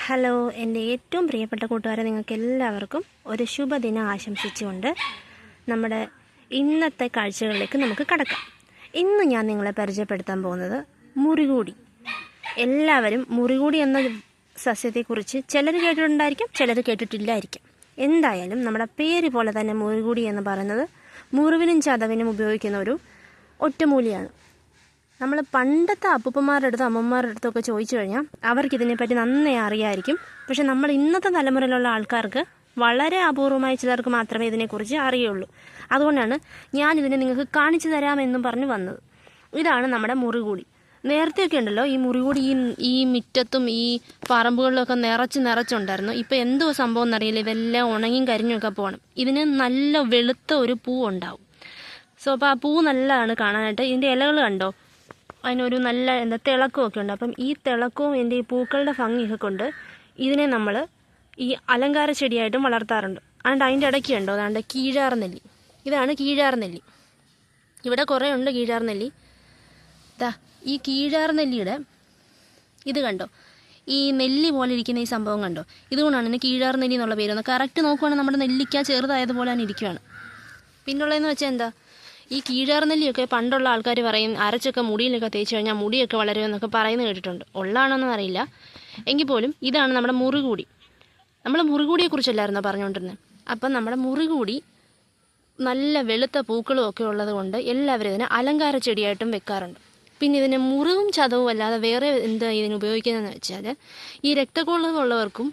Hello, എൻ്റെ ഏറ്റവും പ്രിയപ്പെട്ട കൂട്ടുകാരെ, നിങ്ങൾക്ക് എല്ലാവർക്കും ഒരു ശുഭദിനം ആശംസിച്ചുകൊണ്ട് നമ്മുടെ ഇന്നത്തെ കാഴ്ചകളിലേക്ക് നമുക്ക് കടക്കാം. ഇന്ന് ഞാൻ നിങ്ങളെ പരിചയപ്പെടുത്താൻ പോകുന്നത് മുറികൂടി. എല്ലാവരും മുറികൂടി എന്ന സസ്യത്തെക്കുറിച്ച് ചിലർ കേട്ടിട്ടുണ്ടായിരിക്കും, ചിലർ കേട്ടിട്ടില്ലായിരിക്കും. എന്തായാലും നമ്മുടെ പേര് പോലെ തന്നെ മുറികൂടി എന്ന് പറയുന്നത് മുറിവിനും ചതവിനും ഉപയോഗിക്കുന്ന ഒരു ഒറ്റമൂലിയാണ്. നമ്മൾ പണ്ടത്തെ അപ്പൂപ്പന്മാരുടെ അടുത്തും അമ്മമാരുടെ അടുത്തൊക്കെ ചോദിച്ചു കഴിഞ്ഞാൽ അവർക്കിതിനെപ്പറ്റി നന്നായി അറിയാമായിരിക്കും. പക്ഷെ നമ്മൾ ഇന്നത്തെ തലമുറയിലുള്ള ആൾക്കാർക്ക് വളരെ അപൂർവമായി ചിലർക്ക് മാത്രമേ ഇതിനെക്കുറിച്ച് അറിയുള്ളൂ. അതുകൊണ്ടാണ് ഞാനിതിനെ നിങ്ങൾക്ക് കാണിച്ചു തരാമെന്നും പറഞ്ഞ് വന്നത്. ഇതാണ് നമ്മുടെ മുറികൂടി. നേരത്തെയൊക്കെ ഉണ്ടല്ലോ ഈ മുറികൂടി ഈ മുറ്റത്തും ഈ പറമ്പുകളിലൊക്കെ നിറച്ചുണ്ടായിരുന്നു. ഇപ്പോൾ എന്തോ സംഭവം എന്നറിയില്ല, ഇതെല്ലാം ഉണങ്ങിയും കരിഞ്ഞൊക്കെ പോകണം. ഇതിന് നല്ല വെളുത്ത ഒരു പൂ ഉണ്ടാവും. അപ്പോൾ ആ പൂ നല്ലതാണ് കാണാനായിട്ട്. ഇതിൻ്റെ ഇലകൾ കണ്ടോ, അതിനൊരു നല്ല തിളക്കമൊക്കെ ഉണ്ട്. അപ്പം ഈ തിളക്കവും എൻ്റെ ഈ പൂക്കളുടെ ഭംഗിയൊക്കെ കൊണ്ട് ഇതിനെ നമ്മൾ ഈ അലങ്കാര ചെടിയായിട്ടും വളർത്താറുണ്ട്. അതുകൊണ്ട് അതിൻ്റെ ഇടയ്ക്ക് ഉണ്ടോ അതാണ്ട് കീഴാർനെല്ലി. ഇതാണ് കീഴാർനെല്ലി. ഇവിടെ കുറേ ഉണ്ട് കീഴാർനെല്ലി. ഈ കീഴാർനെല്ലിയുടെ ഇത് കണ്ടോ, ഈ നെല്ലി പോലെ ഇരിക്കുന്ന ഈ സംഭവം കണ്ടോ, ഇതുകൊണ്ടാണ് ഇതിന് കീഴാർനെല്ലി എന്നുള്ള പേര് വന്നത്. കറക്റ്റ് നോക്കുവാണെങ്കിൽ നമ്മുടെ നെല്ലിക്ക ചെറുതായതുപോലെ തന്നെ ഇരിക്കുകയാണ്. പിന്നുള്ളതെന്ന് വെച്ചാൽ എന്താ, ഈ കീഴാർനെല്ലിയൊക്കെ പണ്ടുള്ള ആൾക്കാർ പറയും അരച്ചൊക്കെ മുടിയിലൊക്കെ തേച്ച് കഴിഞ്ഞാൽ മുടിയൊക്കെ വളരുമെന്നൊക്കെ പറയുന്നത് കേട്ടിട്ടുണ്ട്. ഉള്ളതാണോന്നും അറിയില്ല. എങ്കിൽ പോലും ഇതാണ് നമ്മുടെ മുറികൂടി. നമ്മൾ മുറികൂടിയെക്കുറിച്ചല്ലായിരുന്നോ പറഞ്ഞുകൊണ്ടിരുന്നത്. അപ്പം നമ്മുടെ മുറികൂടി നല്ല വെളുത്ത പൂക്കളും ഒക്കെ ഉള്ളത് കൊണ്ട് എല്ലാവരും ഇതിനെ അലങ്കാര ചെടിയായിട്ടും വെക്കാറുണ്ട്. പിന്നെ ഇതിന് മുറിവും ചതവും അല്ലാതെ വേറെ എന്താ ഇതിന് ഉപയോഗിക്കുന്നതെന്ന് വെച്ചാൽ ഈ രക്തക്കുറവുള്ളവർക്കും